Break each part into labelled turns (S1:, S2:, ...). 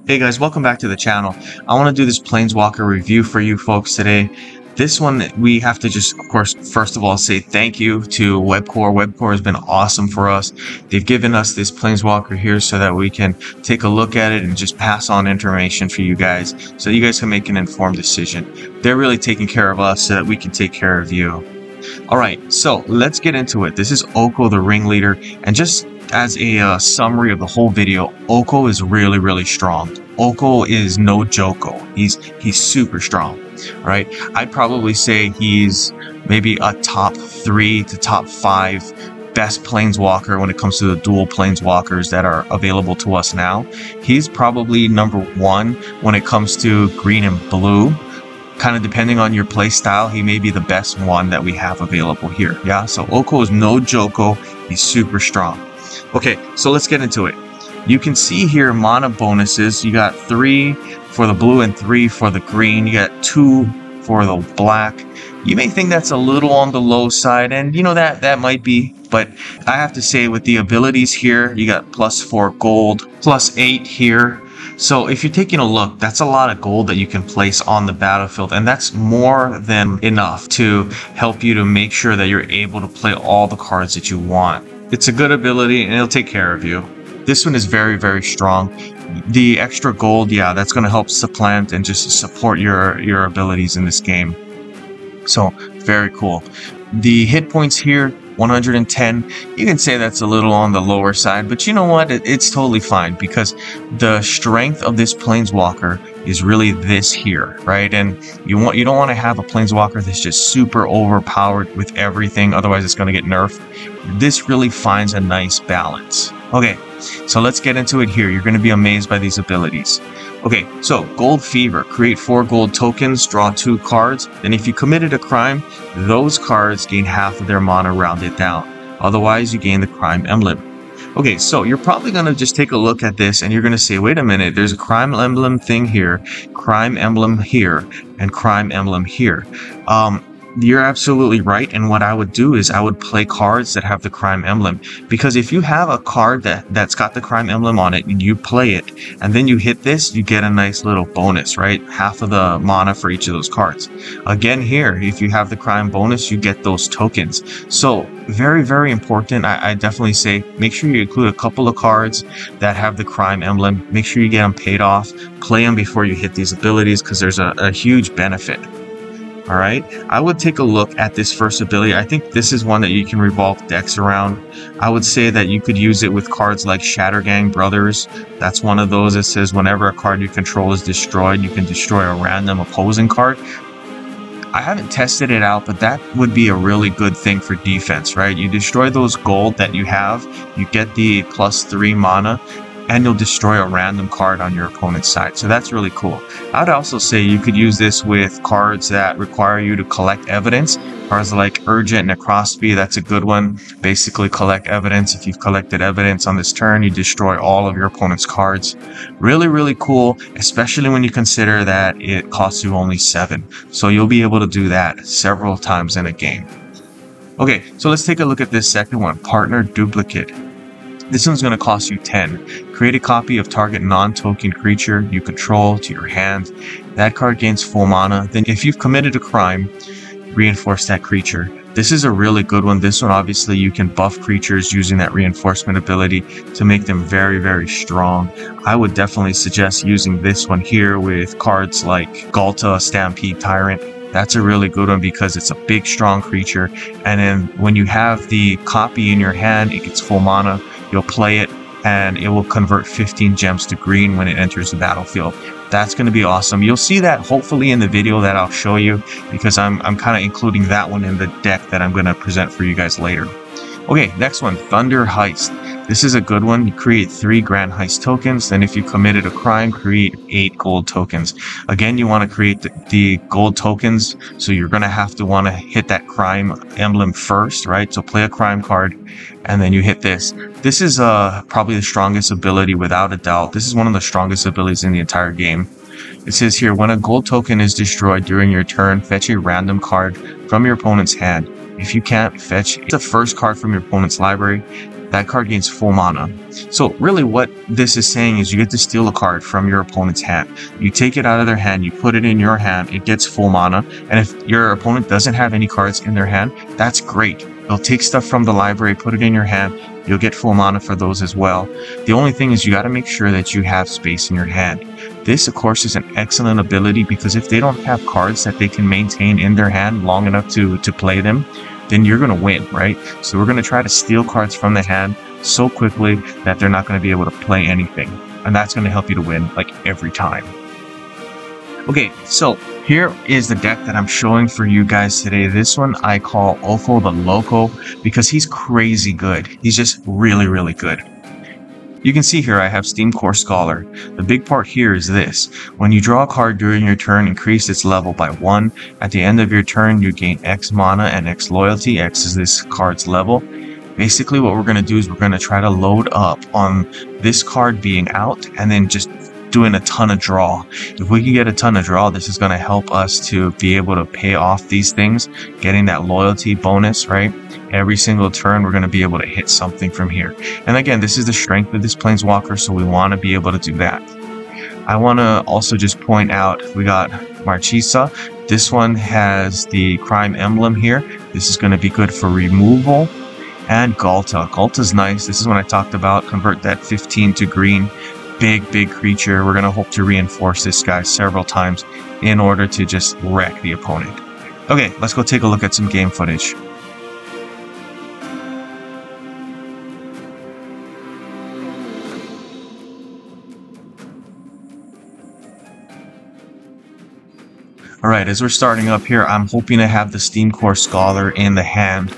S1: Hey guys, welcome back to the channel. I want to do this Planeswalker review for you folks today. This one, we have to just, of course, first of all, say thank you to Webcore. Webcore has been awesome for us. They've given us this Planeswalker here so that we can take a look at it and just pass on information for you guys so you guys can make an informed decision. They're really taking care of us so that we can take care of you. Alright, so let's get into it. This is Oko the Ringleader, and just as a summary of the whole video, Oko is really strong. Oko is no joko. He's super strong, right? I'd probably say he's maybe a top 3 to top 5 best planeswalker when it comes to the dual planeswalkers that are available to us now. He's probably number 1 when it comes to green and blue. Kind of depending on your play style, he may be the best one that we have available here. Yeah, so Oko is no joko. He's super strong. Okay, so let's get into it. You can see here mana bonuses. You got 3 for the blue and 3 for the green. You got 2 for the black. You may think that's a little on the low side, and you know that might be, but I have to say with the abilities here, you got +4 gold, +8 here. So if you're taking a look, that's a lot of gold that you can place on the battlefield, and that's more than enough to help you to make sure that you're able to play all the cards that you want. It's a good ability and it'll take care of you. This one is very strong. The extra gold, yeah, that's going to help supplant and just support your abilities in this game. So very cool. The hit points here, 110. You can say that's a little on the lower side, but you know what? It's totally fine because the strength of this planeswalker is really this here, right? And you don't want to have a planeswalker that's just super overpowered with everything, otherwise it's going to get nerfed. This really finds a nice balance. Okay, so let's get into it here. You're going to be amazed by these abilities. Okay, so Gold Fever, create 4 gold tokens, draw 2 cards. Then if you committed a crime, those cards gain half of their mana rounded down. Otherwise, you gain the crime emblem. Okay, so you're probably going to just take a look at this and you're going to say, wait a minute, there's a crime emblem thing here, crime emblem here, and crime emblem here. You're absolutely right, and what I would do is I would play cards that have the crime emblem, because if you have a card that's got the crime emblem on it and you play it and then you hit this, you get a nice little bonus, right? Half of the mana for each of those cards. Again here, if you have the crime bonus, you get those tokens. So very important. I definitely say make sure you include a couple of cards that have the crime emblem. Make sure you get them paid off, play them before you hit these abilities, because there's a huge benefit. Alright, I would take a look at this first ability. I think this is one that you can revolve decks around. I would say that you could use it with cards like Shattergang Brothers. That's one of those that says whenever a card you control is destroyed, you can destroy a random opposing card. I haven't tested it out, but that would be a really good thing for defense, right? You destroy those gold that you have, you get the +3 mana, and you'll destroy a random card on your opponent's side. So that's really cool. I'd also say you could use this with cards that require you to collect evidence. Cards like Urgent Necrosophy, that's a good one. Basically collect evidence. If you've collected evidence on this turn, you destroy all of your opponent's cards. Really cool, especially when you consider that it costs you only 7. So you'll be able to do that several times in a game. Okay, so let's take a look at this second one, Partner Duplicate. This one's going to cost you 10. Create a copy of target non-token creature you control to your hand. That card gains full mana. Then if you've committed a crime, reinforce that creature. This is a really good one. This one, obviously, you can buff creatures using that reinforcement ability to make them very strong. I would definitely suggest using this one here with cards like Galta, Stampede Tyrant. That's a really good one because it's a big, strong creature. And then when you have the copy in your hand, it gets full mana. You'll play it and it will convert 15 gems to green when it enters the battlefield. That's going to be awesome. You'll see that hopefully in the video that I'll show you, because I'm kind of including that one in the deck that I'm going to present for you guys later. Okay, next one, Thunder Heist. This is a good one. You create 3 Grand Heist tokens. Then if you committed a crime, create 8 gold tokens. Again, you want to create the gold tokens, so you're going to want to hit that crime emblem first, right? So play a crime card, and then you hit this. This is probably the strongest ability without a doubt. This is one of the strongest abilities in the entire game. It says here, when a gold token is destroyed during your turn, fetch a random card from your opponent's hand. If you can't, fetch the first card from your opponent's library. that card gains full mana. So really what this is saying is you get to steal a card from your opponent's hand. You take it out of their hand, you put it in your hand, it gets full mana, and if your opponent doesn't have any cards in their hand, that's great. They'll take stuff from the library, put it in your hand, you'll get full mana for those as well. The only thing is you got to make sure that you have space in your hand. This, of course, is an excellent ability because if they don't have cards that they can maintain in their hand long enough to play them, then you're going to win, right? So we're going to try to steal cards from the hand so quickly that they're not going to be able to play anything. And that's going to help you to win, like, every time. Okay, so here is the deck that I'm showing for you guys today. This one I call Ofo the Loco because he's crazy good. He's just really, really good. You can see here I have Steam Core Scholar. The big part here is this. When you draw a card during your turn, increase its level by 1. At the end of your turn, you gain X mana and X loyalty. X is this card's level. Basically what we're going to do is we're going to try to load up on this card being out and then just doing a ton of draw. If we can get a ton of draw, this is going to help us to be able to pay off these things, getting that loyalty bonus, right? Every single turn, we're going to be able to hit something from here. And again, this is the strength of this Planeswalker, so we want to be able to do that. I want to also just point out, we got Marchesa. This one has the Crime Emblem here. This is going to be good for removal. And Galta. Galta's nice. This is what I talked about. Convert that 15 to green. Big creature. We're going to hope to reinforce this guy several times in order to just wreck the opponent. Okay, let's go take a look at some game footage. Alright, as we're starting up here, I'm hoping to have the Steam Core Scholar in the hand.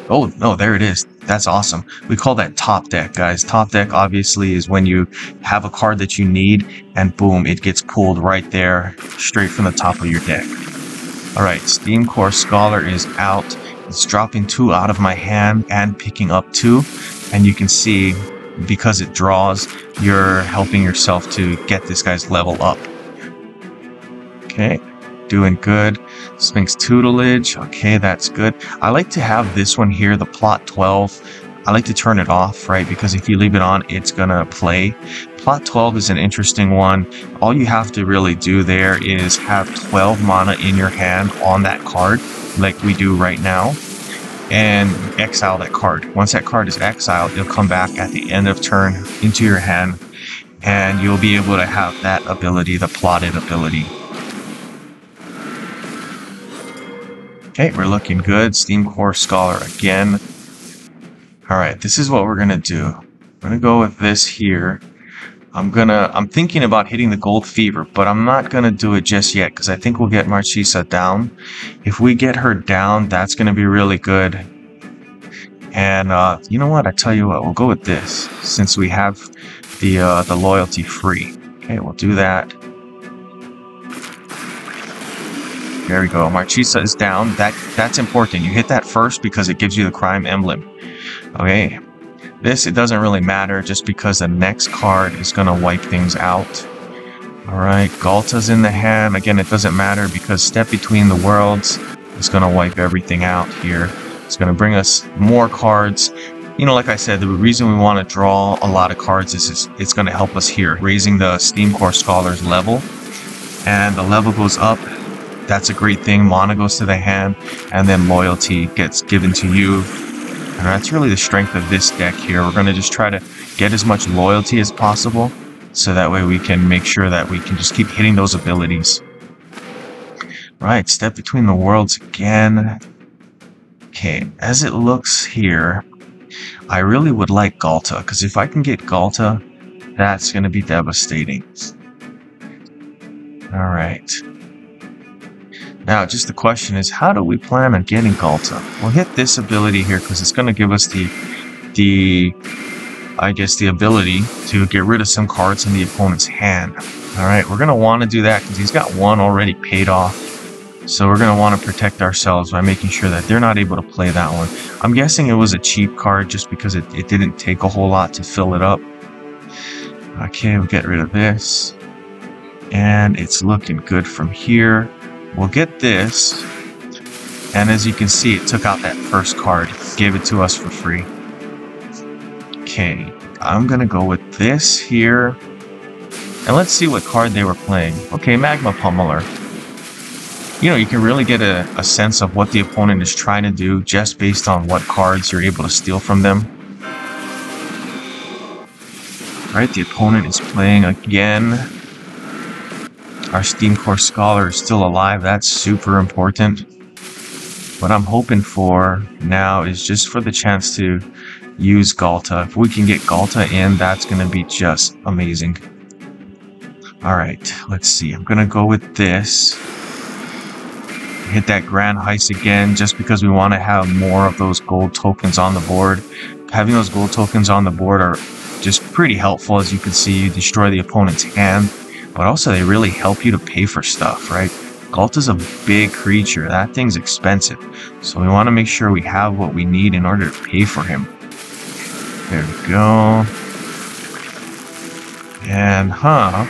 S1: Oh, no, there it is. That's awesome. We call that top deck, guys. Top deck, obviously, is when you have a card that you need, and boom, it gets pulled right there, straight from the top of your deck. Alright, Steam Core Scholar is out. It's dropping 2 out of my hand and picking up 2. And you can see, because it draws, you're helping yourself to get this guy's level up. Okay. Doing good. Sphinx Tutelage. Okay, that's good. I like to have this one here, the Plot 12. I like to turn it off, right? Because if you leave it on, it's gonna play. Plot 12 is an interesting one. All you have to really do there is have 12 mana in your hand on that card, like we do right now, and exile that card. Once that card is exiled, it'll come back at the end of turn into your hand, and you'll be able to have that ability, the plotted ability. Okay, we're looking good. Steam Core Scholar again. Alright, this is what we're gonna do. I'm gonna go with this here. I'm thinking about hitting the Gold Fever, but I'm not gonna do it just yet because I think we'll get Marchesa down. If we get her down, that's gonna be really good. And you know what? I tell you what, we'll go with this since we have the loyalty free. Okay, we'll do that. There we go. Marchesa is down. That's important. You hit that first because it gives you the Crime Emblem. Okay. This, it doesn't really matter just because the next card is going to wipe things out. Alright, Galta's in the hand. Again, it doesn't matter because Step Between the Worlds is going to wipe everything out here. It's going to bring us more cards. You know, like I said, the reason we want to draw a lot of cards is it's going to help us here, raising the Steam Core Scholar's level. And the level goes up. That's a great thing. Mana goes to the hand, and then loyalty gets given to you. And that's really the strength of this deck here. We're going to just try to get as much loyalty as possible, so that way we can make sure that we can just keep hitting those abilities. Right, Step Between the Worlds again. Okay, as it looks here, I really would like Galta, because if I can get Galta, that's going to be devastating. Alright. Now, just the question is, how do we plan on getting Galta? We'll hit this ability here because it's going to give us the ability to get rid of some cards in the opponent's hand. Alright, we're going to want to do that because he's got one already paid off. So we're going to want to protect ourselves by making sure that they're not able to play that one. I'm guessing it was a cheap card just because it didn't take a whole lot to fill it up. Okay, we'll get rid of this. And it's looking good from here. We'll get this, and as you can see, it took out that first card, gave it to us for free. Okay, I'm gonna go with this here. And let's see what card they were playing. Okay, Magma Pummeler. You know, you can really get a sense of what the opponent is trying to do just based on what cards you're able to steal from them. Right, the opponent is playing again. Our Steam Core Scholar is still alive. That's super important. What I'm hoping for now is just for the chance to use Galta. If we can get Galta in, that's going to be just amazing. Alright, let's see. I'm going to go with this. Hit that Grand Heist again just because we want to have more of those gold tokens on the board. Having those gold tokens on the board are just pretty helpful. As you can see, you destroy the opponent's hand, but also they really help you to pay for stuff, right? Galta's a big creature. That thing's expensive. So we want to make sure we have what we need in order to pay for him. There we go. And,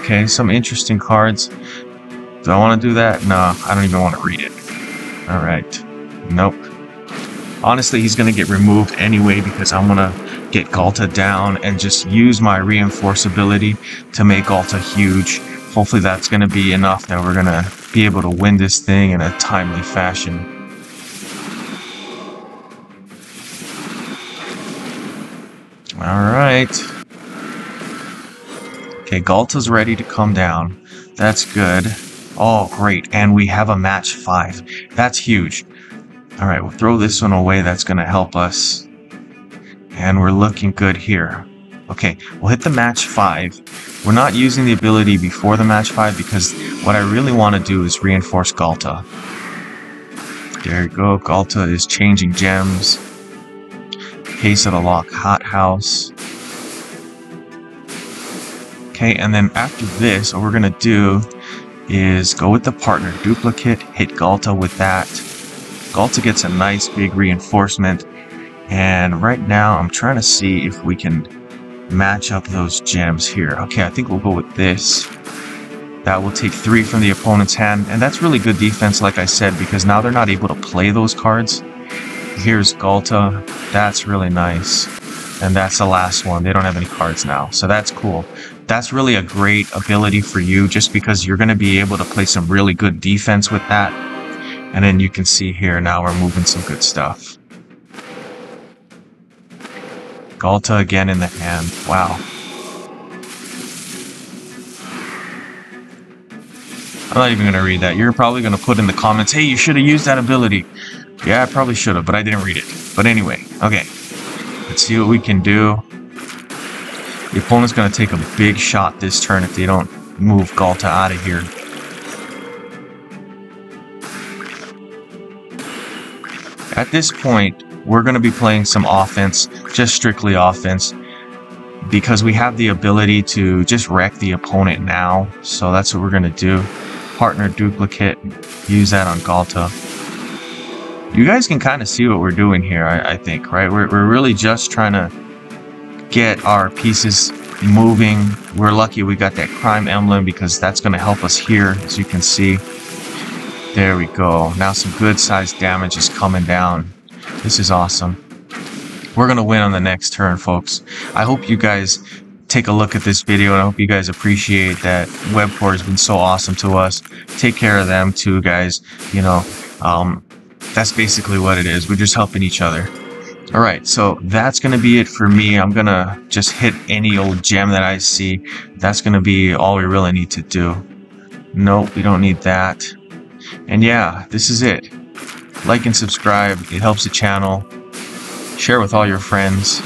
S1: okay, some interesting cards. Do I want to do that? No, I don't even want to read it. Alright. Nope. Honestly, he's going to get removed anyway because I'm going to get Galta down and just use my reinforce ability to make Galta huge. Hopefully that's going to be enough that we're going to be able to win this thing in a timely fashion. Alright. Okay, Galta's ready to come down. That's good. Oh, great. And we have a match 5. That's huge. Alright, we'll throw this one away. That's going to help us. And we're looking good here. Okay, we'll hit the match 5. We're not using the ability before the match 5 because what I really want to do is reinforce Galta. There you go. Galta is changing gems. Case of the Lock Hot House. Okay, and then after this, what we're going to do is go with the partner duplicate, hit Galta with that. Galta gets a nice big reinforcement. And right now, I'm trying to see if we can match up those gems here. Okay, I think we'll go with this. That will take 3 from the opponent's hand. And that's really good defense, like I said, because now they're not able to play those cards. Here's Galta. That's really nice. And that's the last one. They don't have any cards now. So that's cool. That's really a great ability for you just because you're going to be able to play some really good defense with that. And then you can see here now we're moving some good stuff. Galta again in the hand. Wow. I'm not even going to read that. You're probably going to put in the comments, hey, you should have used that ability. Yeah, I probably should have, but I didn't read it. But anyway, okay. Let's see what we can do. The opponent's going to take a big shot this turn if they don't move Galta out of here. At this point, we're going to be playing some offense, just strictly offense, because we have the ability to just wreck the opponent now. So that's what we're going to do. Partner duplicate, use that on Galta. You guys can kind of see what we're doing here, I think, right? We're really just trying to get our pieces moving. We're lucky we got that crime emblem because that's going to help us here, as you can see. There we go. Now some good sized damage is coming down. This is awesome. We're going to win on the next turn, folks. I hope you guys take a look at this video, and I hope you guys appreciate that Webcore has been so awesome to us. Take care of them too, guys. You know, that's basically what it is. We're just helping each other. Alright, so that's going to be it for me. I'm going to just hit any old gem that I see. That's going to be all we really need to do. Nope, we don't need that. And yeah, this is it. Like and subscribe. It helps the channel. Share with all your friends.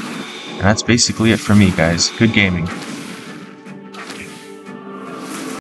S1: And that's basically it for me, guys. Good gaming.